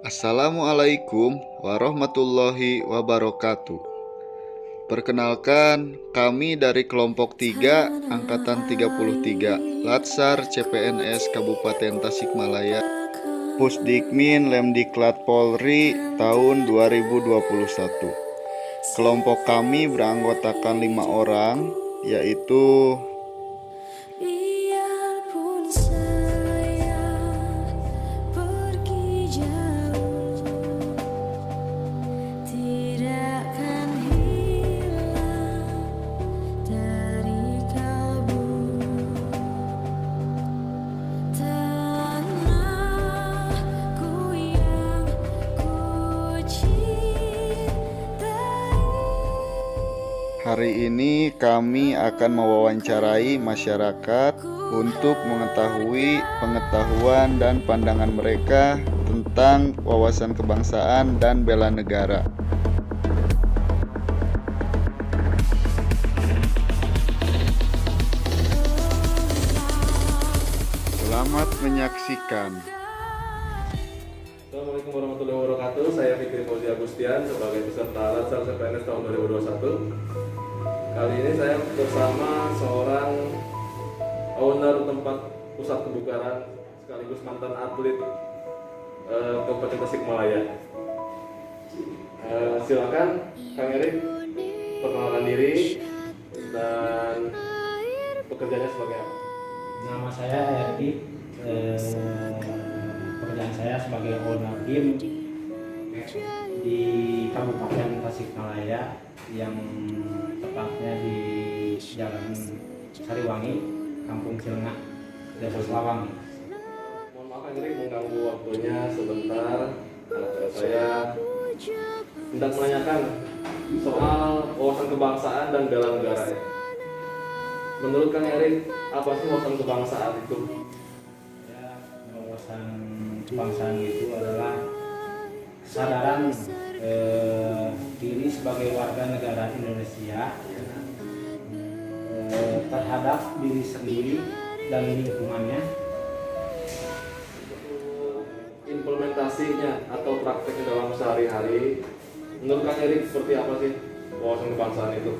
Assalamualaikum warahmatullahi wabarakatuh. Perkenalkan, kami dari kelompok 3 angkatan 33 Latsar CPNS Kabupaten Tasikmalaya, Pusdikmin Lemdiklat Polri tahun 2021. Kelompok kami beranggotakan 5 orang, yaitu hari ini kami akan mewawancarai masyarakat untuk mengetahui pengetahuan dan pandangan mereka tentang wawasan kebangsaan dan bela negara. Selamat menyaksikan. Assalamualaikum warahmatullahi wabarakatuh. Saya Fikri Fauzi Agustian sebagai peserta Latsar CPNS tahun 2021. Kali ini saya bersama seorang owner tempat pusat kebugaran sekaligus mantan atlet Kabupaten Tasikmalaya. Silakan Kang Erik perkenalkan diri dan pekerjaannya sebagai apa? Nama saya Erik. Pekerjaan saya sebagai owner game di Kabupaten Tasikmalaya yang tepatnya di Jalan Sariwangi, Kampung Cilengah, Desa Selawangi. Mohon maaf Kang Erik mengganggu waktunya sebentar. Saya hendak menanyakan soal wawasan kebangsaan dan bela negara. Menurut Kang Erik, apa sih wawasan kebangsaan itu? Ya, wawasan kebangsaan itu adalah kesadaran diri sebagai warga negara Indonesia terhadap diri sendiri dan lingkungannya. Implementasinya atau prakteknya dalam sehari-hari, menurut Kang Erik seperti apa sih wawasan kebangsaan itu?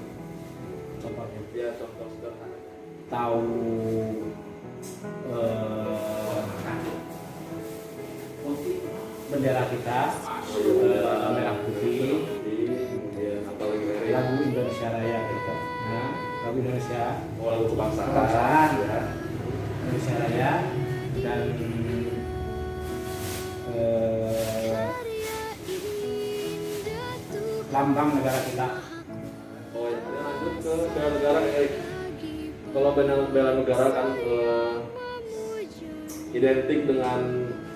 Contohnya Ya, contoh sederhana. tahu bendera kita, merah putih, Kemudian apalagi Kang Erik? lagu Indonesia Raya gitu. Nah, lagu Indonesia Lagu kebangsaan. kebangsaan, Ya. Indonesia Raya, dan lambang negara kita. Oh ya, lanjut ke bela negara Kang Erik. Kalau bela negara kan identik dengan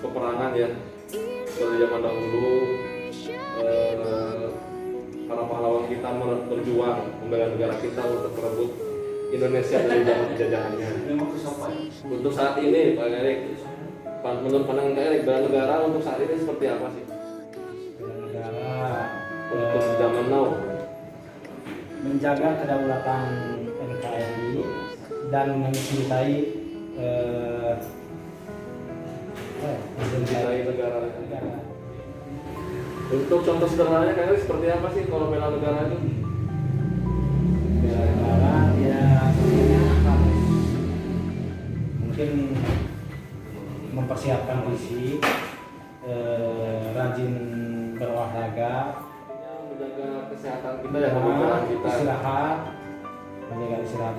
peperangan ya, seperti zaman dahulu para pahlawan kita berjuang membela negara kita untuk merebut Indonesia dari zaman penjajahannya. Untuk saat ini Pak Erik, menurut pandangan Kak Erik, bela negara untuk saat ini seperti apa sih? Negara Untuk zaman now. menjaga kedaulatan NKRI dan mencintai Mencintai negara. negara. Untuk contoh sederhananya Kak Erik seperti apa sih kalau bela negara itu? Bela negara ya tentunya harus mungkin mempersiapkan fisik, rajin berolahraga, Menjaga kesehatan kita ya, kebugaran kita. istirahat, menjaga istirahat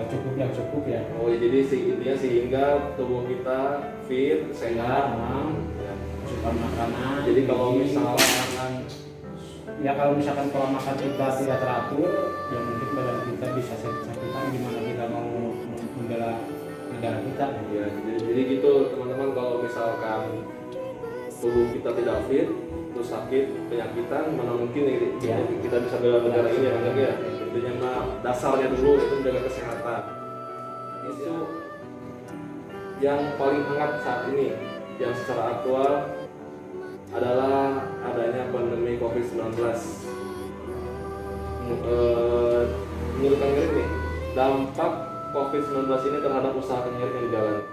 cukup yang cukup ya. Oh ya, jadi intinya sehingga tubuh kita fit, sehat. Ya. Asupan makanan. Jadi kalau misalkan kalau misalkan pola makan kita tidak teratur, ya mungkin badan kita bisa sakit-sakitan gimana kita mau membela negara kita. ya, jadi gitu teman-teman, kalau misalkan tubuh kita tidak fit, terus sakit, penyakitan, mana mungkin Ya. kita bisa bela negara ini ya Kang ya. Intinya mah dasarnya dulu itu menjaga kesehatan. Isu yang paling hangat saat ini yang secara aktual adalah adanya pandemi COVID-19. Menurut Kang Erik nih, dampak COVID-19 ini terhadap usaha Kang Erik yang dijalani?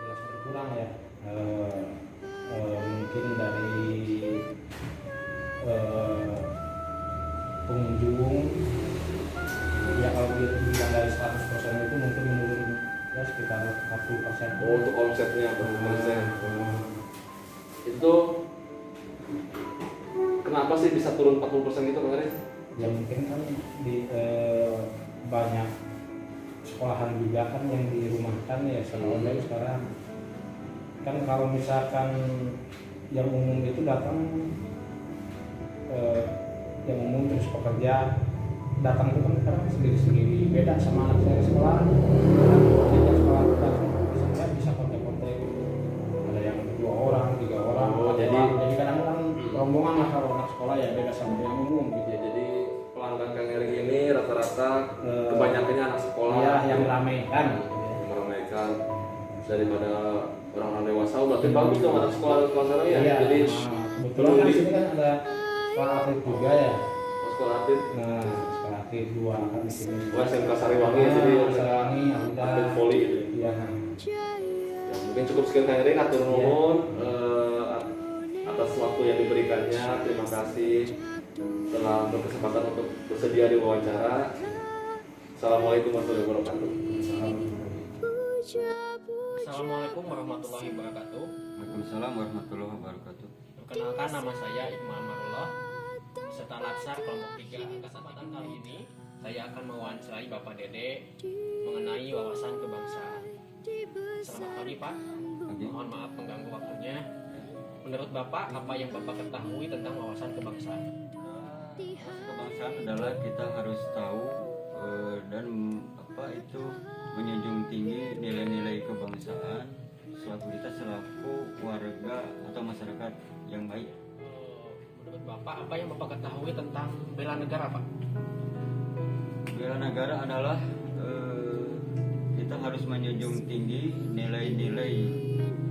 Jelas berkurang ya. Mungkin mungkin dari pengunjung ya kalau bilang dari 100% itu mungkin menurun ya sekitar 40%. Oh, untuk omsetnya 40%. Itu kenapa sih bisa turun 40% itu Bang Aris? Ya mungkin kan di banyak sekolahan juga kan yang dirumahkan ya sekolah online sekarang. Kan kalau misalkan yang umum itu datang yang umum terus pekerja datang itu kan sekarang sendiri-sendiri, beda sama anak saya sekolah. Anak sekolah datang bisa kontak-kontak, ada yang 2 orang, 3 orang. Oh, jadi kadang-kadang rombongan lah kalau anak sekolah ya beda sama yang umum gitu. ya, jadi pelanggan Kang Eri ini rata-rata kebanyakannya anak sekolah Ya, yang ramaikan gitu ya. yang meramaikan daripada orang-orang dewasa. Berarti bagus dong anak sekolah sekarang ya. Iya, Jadi kebetulan kan di sini kan ada sekolah atlet juga ya. sekolah atlet Nah, sekolah atlet 2 kan di sini. SMK Sariwangi jadi Sariwangi, ada atlet voli gitu. Iya. Ya, mungkin cukup sekian Kang Eri, atur nuhun atas waktu yang diberikannya. Terima kasih telah berkesempatan untuk bersedia di wawancara. Assalamualaikum warahmatullahi wabarakatuh. Assalamualaikum warahmatullahi wabarakatuh. Waalaikumsalam warahmatullahi wabarakatuh. Perkenalkan, nama saya Ibnu Amarullah, peserta Latsar kelompok 3. Kesempatan kali ini saya akan mewawancarai Bapak Dede mengenai wawasan kebangsaan. Selamat pagi Pak. Pagi. Mohon maaf mengganggu waktunya. Menurut Bapak, apa yang Bapak ketahui tentang wawasan kebangsaan? Kebangsaan adalah kita harus tahu dan apa itu menjunjung tinggi nilai-nilai kebangsaan selaku kita selaku warga atau masyarakat yang baik. Menurut Bapak, apa yang Bapak ketahui tentang bela negara Pak? Bela negara adalah kita harus menjunjung tinggi nilai-nilai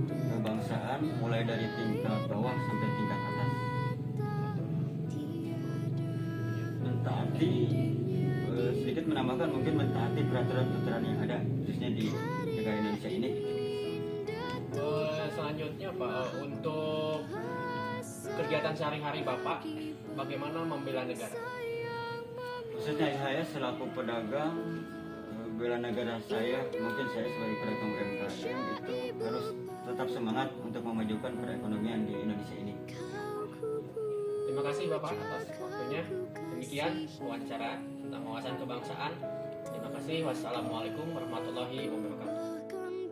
kebangsaan mulai dari tingkat bawah sampai tingkat atas. Mentaati sedikit menambahkan mungkin mentaati peraturan-peraturan yang ada khususnya di negara Indonesia ini. Selanjutnya Pak, untuk kegiatan sehari-hari Bapak, bagaimana membela negara? Khususnya saya selaku pedagang, bela negara saya, mungkin saya sebagai pedagang UMKM itu harus tetap semangat untuk memajukan perekonomian di Indonesia ini. Terima kasih Bapak atas waktunya. Demikian wawancara tentang wawasan kebangsaan. Terima kasih. Wassalamualaikum warahmatullahi wabarakatuh.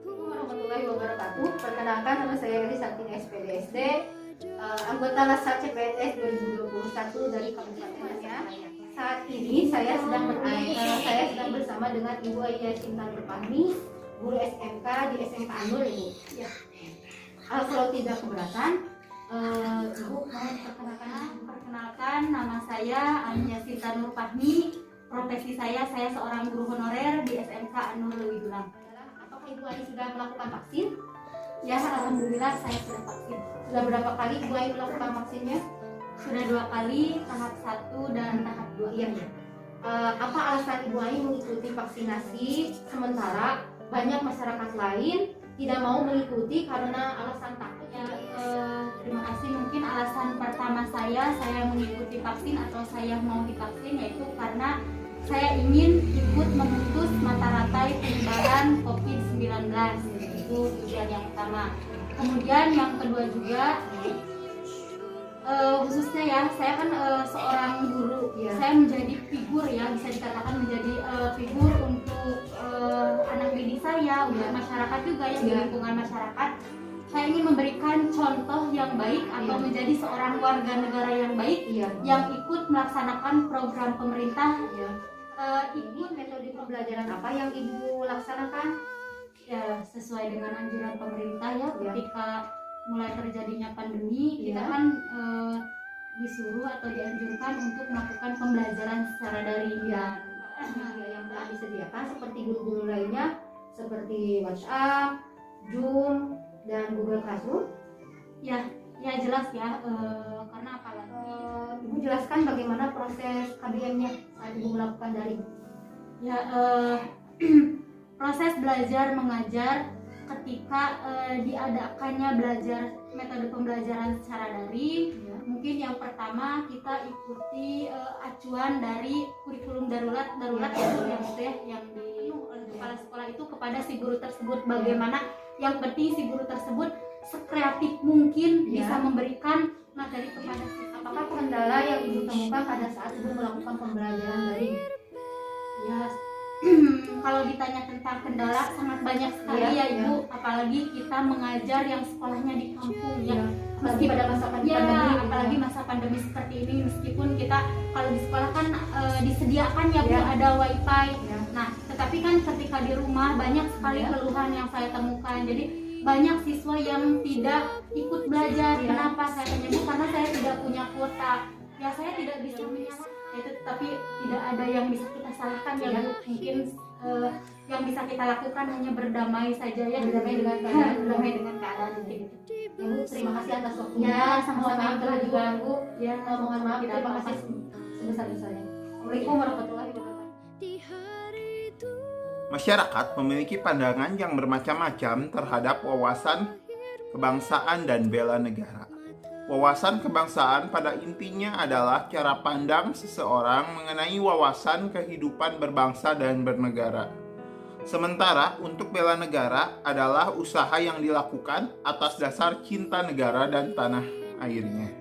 Warahmatullahi wabarakatuh. Perkenalkan, nama saya Eri Sakti SPDSD, anggota Latsar CPNS 2021 dari Kabupaten Tasikmalaya. Saat ini saya sedang bersama dengan Ibu Aya Sinta Nurfahmi, guru SMK di SMK Anur ini. Ya. Kalau tidak keberatan, Ibu mau Perkenalkan, nama saya Anya Sinta Nurfahmi. Profesi saya seorang guru honorer di SMK Anur Lewi Dulang. apakah Ibu Aya sudah melakukan vaksin? Ya, alhamdulillah saya sudah vaksin. Sudah berapa kali Ibu Aya melakukan vaksinnya? Sudah 2 kali, tahap 1 dan tahap 2. Iya. Apa alasan Ibu Aya mengikuti vaksinasi sementara banyak masyarakat lain tidak mau mengikuti karena alasan takut? Ya, terima kasih. Mungkin alasan pertama saya mengikuti vaksin atau saya mau divaksin yaitu karena saya ingin ikut memutus mata rantai penyebaran COVID-19. Itu tujuan yang utama. Kemudian yang kedua juga, khususnya ya, saya kan seorang guru, Ya. saya menjadi figur ya, bisa dikatakan menjadi figur untuk anak didik saya, untuk masyarakat juga yang di Ya. lingkungan masyarakat. Saya ingin memberikan contoh yang baik atau Ya. menjadi seorang warga negara yang baik Iya. yang ikut melaksanakan program pemerintah. Ya. Ini metode pembelajaran apa yang Ibu laksanakan? Ya, sesuai dengan anjuran pemerintah ya, Ya. ketika mulai terjadinya pandemi, kita Ya. kan disuruh atau dianjurkan untuk melakukan pembelajaran secara daring. Ya. Media yang telah disediakan seperti guru-guru lainnya seperti WhatsApp, Zoom, dan Google Classroom. Ya, ya jelas ya, karena apalagi Ibu jelaskan bagaimana proses KBM-nya saat Ibu melakukan daring. ya proses belajar mengajar ketika diadakannya metode pembelajaran secara daring, mungkin yang pertama kita ikuti acuan dari kurikulum darurat itu yang di kepala sekolah itu kepada si guru tersebut, bagaimana yang penting si guru tersebut sekreatif mungkin bisa memberikan materi kepada siswa. Apakah kendala yang Ibu temukan pada saat Ibu melakukan pembelajaran daring? Ya, kalau ditanya tentang kendala sangat banyak sekali ya Ibu, apalagi kita mengajar yang sekolahnya di kampung ya. Meski pada masa pandemi, apalagi masa pandemi seperti ini, meskipun kita kalau di sekolah kan disediakan ya Bu, ada wifi. Nah, tetapi kan ketika di rumah banyak sekali keluhan yang saya temukan. Jadi banyak siswa yang tidak ikut belajar. Kenapa saya tanya Bu? Karena saya tidak punya kuota. Ya saya tidak bisa menyalahkan itu, tapi tidak ada yang bisa kita salahkan ya Bu. Mungkin yang bisa kita lakukan hanya berdamai saja ya, berdamai dengan keadaan gitu. Ya Bu, terima kasih atas waktunya. Ya, sama-sama Mohon maaf telah Ibu. diganggu. Ya, Mohon maaf, tidak terima apa-apa. kasih sebesar-besarnya. Assalamualaikum warahmatullahi wabarakatuh. Masyarakat memiliki pandangan yang bermacam-macam terhadap wawasan kebangsaan dan bela negara. Wawasan kebangsaan pada intinya adalah cara pandang seseorang mengenai wawasan kehidupan berbangsa dan bernegara. Sementara untuk bela negara adalah usaha yang dilakukan atas dasar cinta negara dan tanah airnya.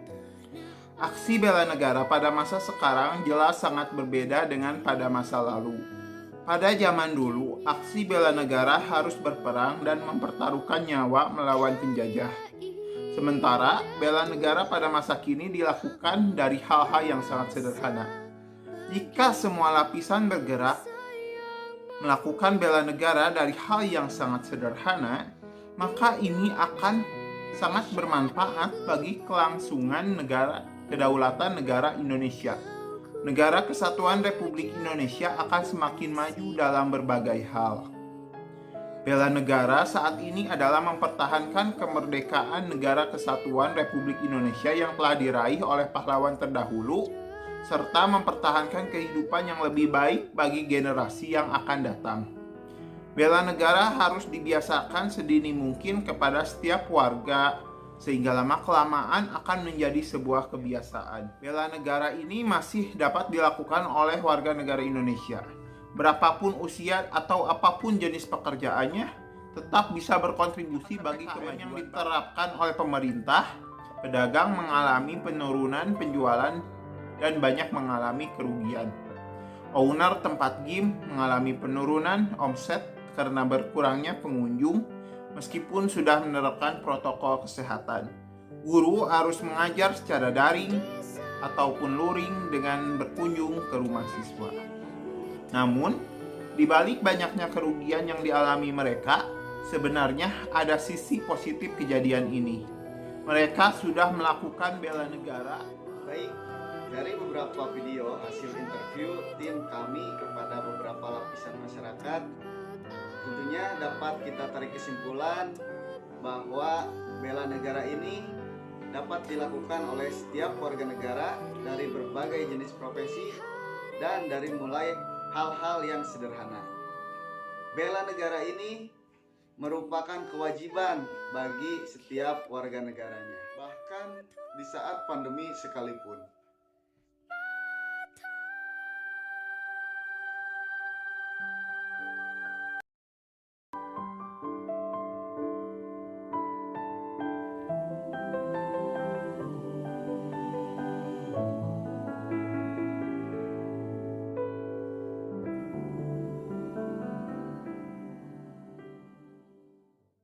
Aksi bela negara pada masa sekarang jelas sangat berbeda dengan pada masa lalu. Pada zaman dulu, aksi bela negara harus berperang dan mempertaruhkan nyawa melawan penjajah. Sementara, bela negara pada masa kini dilakukan dari hal-hal yang sangat sederhana. Jika semua lapisan bergerak melakukan bela negara dari hal yang sangat sederhana, maka ini akan sangat bermanfaat bagi kelangsungan kedaulatan negara Indonesia. Negara Kesatuan Republik Indonesia akan semakin maju dalam berbagai hal. Bela negara saat ini adalah mempertahankan kemerdekaan Negara Kesatuan Republik Indonesia yang telah diraih oleh pahlawan terdahulu, serta mempertahankan kehidupan yang lebih baik bagi generasi yang akan datang. Bela negara harus dibiasakan sedini mungkin kepada setiap warga, sehingga lama-kelamaan akan menjadi sebuah kebiasaan. Bela negara ini masih dapat dilakukan oleh warga negara Indonesia. Berapapun usia atau apapun jenis pekerjaannya, tetap bisa berkontribusi bagi kemajuan yang diterapkan oleh pemerintah. Pedagang mengalami penurunan penjualan dan banyak mengalami kerugian. Owner tempat game mengalami penurunan omset karena berkurangnya pengunjung, meskipun sudah menerapkan protokol kesehatan. Guru harus mengajar secara daring ataupun luring dengan berkunjung ke rumah siswa. Namun, di balik banyaknya kerugian yang dialami mereka, sebenarnya ada sisi positif kejadian ini. Mereka sudah melakukan bela negara. Baik, dari beberapa video hasil interview tim kami kepada beberapa lapisan masyarakat, tentunya dapat kita tarik kesimpulan bahwa bela negara ini dapat dilakukan oleh setiap warga negara dari berbagai jenis profesi dan dari mulai hal-hal yang sederhana. Bela negara ini merupakan kewajiban bagi setiap warga negaranya, bahkan di saat pandemi sekalipun.